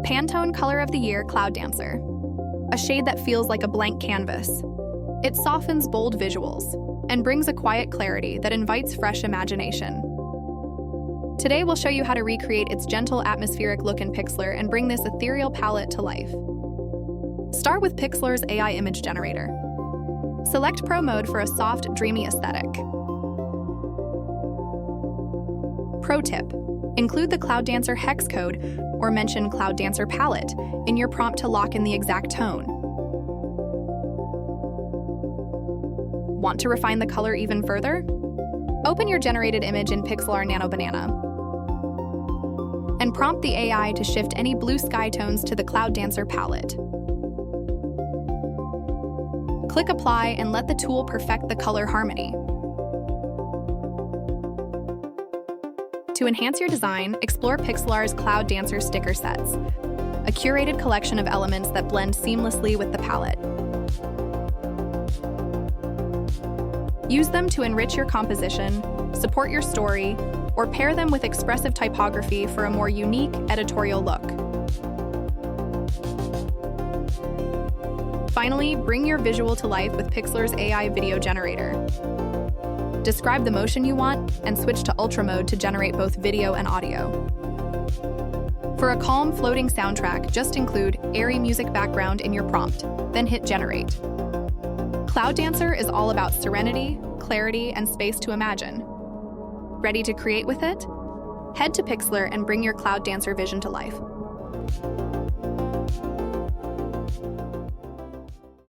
Pantone Color of the Year Cloud Dancer. A shade that feels like a blank canvas. It softens bold visuals and brings a quiet clarity that invites fresh imagination. Today we'll show you how to recreate its gentle atmospheric look in Pixlr and bring this ethereal palette to life. Start with Pixlr's AI image generator. Select Pro mode for a soft, dreamy aesthetic. Pro tip: include the Cloud Dancer hex code or mention Cloud Dancer palette in your prompt to lock in the exact tone. Want to refine the color even further? Open your generated image in Pixlr Nano Banana and prompt the AI to shift any blue sky tones to the Cloud Dancer palette. Click Apply and let the tool perfect the color harmony. To enhance your design, explore Pixlr's Cloud Dancer sticker sets, a curated collection of elements that blend seamlessly with the palette. Use them to enrich your composition, support your story, or pair them with expressive typography for a more unique editorial look. Finally, bring your visual to life with Pixlr's AI video generator. Describe the motion you want and switch to Ultra mode to generate both video and audio. For a calm, floating soundtrack, just include airy music background in your prompt, then hit Generate. Cloud Dancer is all about serenity, clarity, and space to imagine. Ready to create with it? Head to Pixlr and bring your Cloud Dancer vision to life.